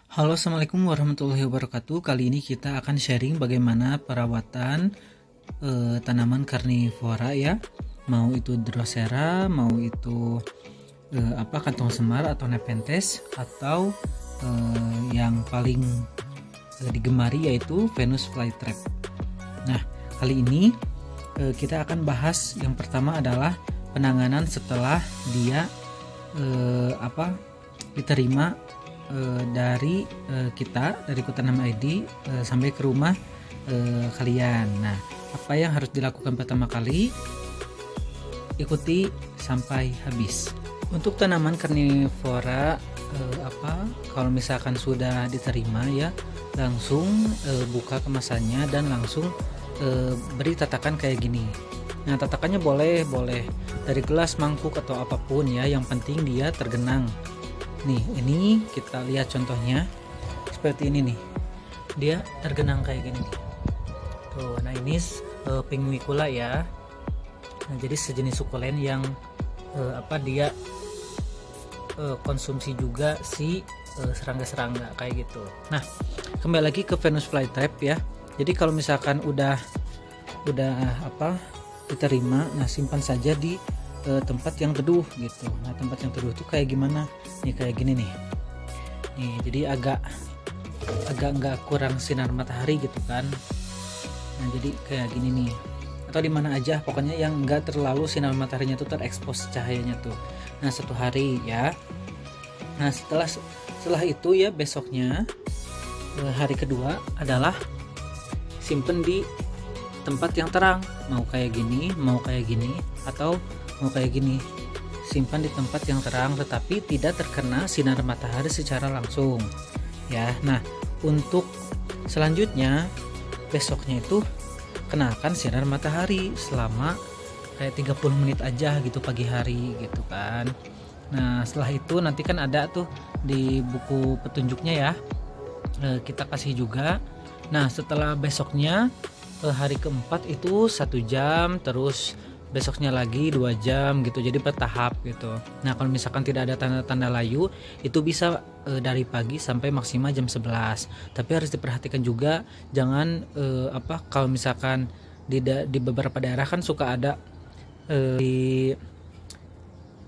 Halo, assalamualaikum warahmatullahi wabarakatuh. Kali ini kita akan sharing bagaimana perawatan tanaman karnivora ya. Mau itu Drosera, mau itu kantong semar atau Nepenthes, atau yang paling digemari yaitu Venus flytrap. Nah, kali ini kita akan bahas yang pertama adalah penanganan setelah dia diterima dari kita, dari Kutanam ID sampai ke rumah kalian. Nah, apa yang harus dilakukan pertama kali? Ikuti sampai habis. Untuk tanaman karnivora kalau misalkan sudah diterima ya, langsung buka kemasannya dan langsung beri tatakan kayak gini. Nah, tatakannya boleh dari gelas, mangkuk atau apapun ya, yang penting dia tergenang. Nih, ini kita lihat contohnya seperti ini nih, dia tergenang kayak gini nih. Tuh, nah ini Pinguicula ya. Nah, jadi sejenis sukulen yang dia konsumsi juga si serangga-serangga kayak gitu. Nah, kembali lagi ke Venus flytrap ya. Jadi kalau misalkan udah diterima, nah simpan saja di tempat yang teduh gitu. Nah, tempat yang teduh tuh kayak gimana? Nih kayak gini nih. Nih, jadi agak nggak kurang sinar matahari gitu kan. Nah, jadi kayak gini nih. Atau di mana aja, pokoknya yang nggak terlalu sinar mataharinya tuh terekspos cahayanya tuh. Nah, 1 hari ya. Nah, setelah itu ya, besoknya hari kedua adalah simpen di tempat yang terang. Mau kayak gini, atau mau kayak gini, simpan di tempat yang terang tetapi tidak terkena sinar matahari secara langsung ya. Nah, untuk selanjutnya besoknya itu kenakan sinar matahari selama kayak 30 menit aja gitu, pagi hari gitu kan. Nah, setelah itu nanti kan ada tuh di buku petunjuknya ya, kita kasih juga. Nah, setelah besoknya hari keempat itu 1 jam, terus besoknya lagi 2 jam gitu, jadi bertahap gitu. Nah, kalau misalkan tidak ada tanda-tanda layu, itu bisa dari pagi sampai maksimal jam 11. Tapi harus diperhatikan juga, jangan kalau misalkan di beberapa daerah kan suka ada di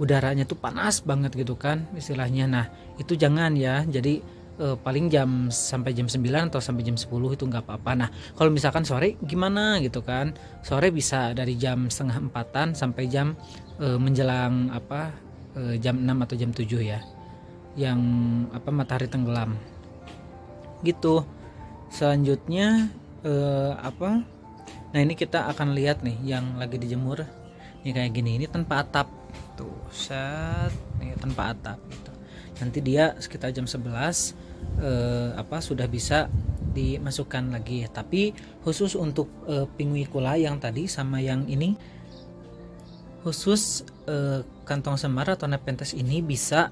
udaranya tuh panas banget gitu kan istilahnya. Nah, itu jangan ya. Jadi paling sampai jam 9 atau sampai jam 10 itu nggak apa-apa. Nah, kalau misalkan sore gimana gitu kan, sore bisa dari jam setengah 4-an sampai jam menjelang jam 6 atau jam 7 ya, yang matahari tenggelam gitu. Selanjutnya nah ini kita akan lihat nih yang lagi dijemur nih kayak gini, ini tanpa atap tuh, nih tanpa atap gitu. Nanti dia sekitar jam 11 sudah bisa dimasukkan lagi. Tapi khusus untuk Pinguicula yang tadi sama yang ini, khusus kantong semar atau Nepenthes ini bisa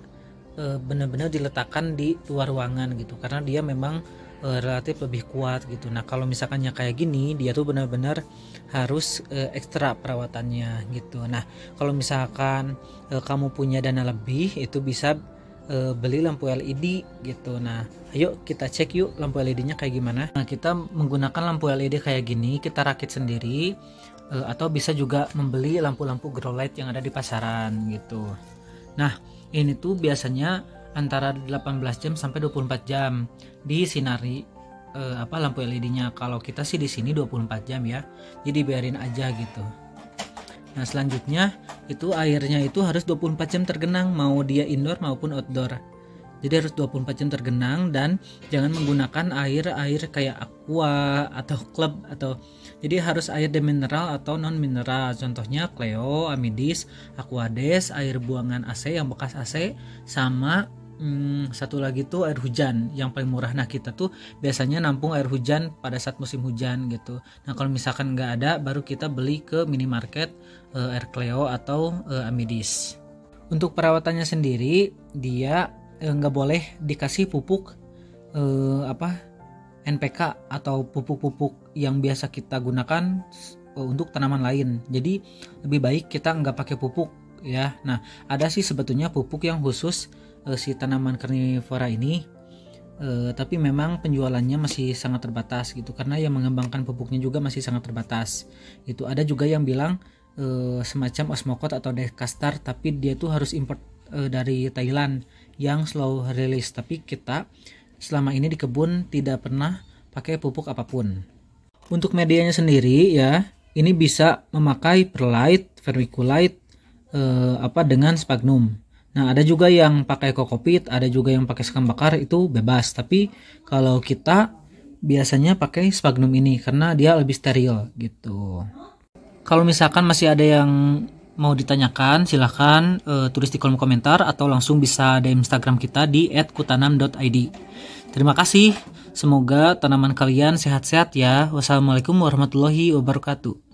benar-benar diletakkan di luar ruangan gitu, karena dia memang relatif lebih kuat gitu. Nah, kalau misalkannya kayak gini, dia tuh benar-benar harus ekstra perawatannya gitu. Nah, kalau misalkan kamu punya dana lebih, itu bisa beli lampu LED gitu. Nah, ayo kita cek yuk lampu LED-nya kayak gimana. Nah, kita menggunakan lampu LED kayak gini, kita rakit sendiri, atau bisa juga membeli lampu-lampu grow light yang ada di pasaran gitu. Nah, ini tuh biasanya antara 18 jam sampai 24 jam disinari lampu LED-nya. Kalau kita sih di sini 24 jam ya. Jadi biarin aja gitu. Nah, selanjutnya itu airnya itu harus 24 jam tergenang, mau dia indoor maupun outdoor. Jadi harus 24 jam tergenang, dan jangan menggunakan air kayak aqua atau club, atau jadi harus air demineral atau non mineral. Contohnya Cleo, Amidis, Aquades, air buangan AC yang bekas AC, sama satu lagi tuh air hujan yang paling murah. Nah, kita tuh biasanya nampung air hujan pada saat musim hujan gitu. Nah, kalau misalkan nggak ada, baru kita beli ke minimarket air Cleo atau Amidis. Untuk perawatannya sendiri, dia nggak boleh dikasih pupuk NPK atau pupuk-pupuk yang biasa kita gunakan untuk tanaman lain. Jadi lebih baik kita nggak pakai pupuk ya. Nah, ada sih sebetulnya pupuk yang khusus si tanaman karnivora ini. Tapi memang penjualannya masih sangat terbatas gitu, karena yang mengembangkan pupuknya juga masih sangat terbatas. Itu ada juga yang bilang semacam Osmocote atau Dekastar, tapi dia tuh harus import dari Thailand yang slow release. Tapi kita selama ini di kebun tidak pernah pakai pupuk apapun. Untuk medianya sendiri ya, ini bisa memakai perlite, vermiculite, dengan sphagnum. Nah, ada juga yang pakai kokopit, ada juga yang pakai sekam bakar, itu bebas. Tapi kalau kita biasanya pakai sphagnum ini karena dia lebih steril gitu. Kalau misalkan masih ada yang mau ditanyakan, silahkan tulis di kolom komentar atau langsung bisa DM Instagram kita di @kutanam.id. Terima kasih. Semoga tanaman kalian sehat-sehat ya. Wassalamualaikum warahmatullahi wabarakatuh.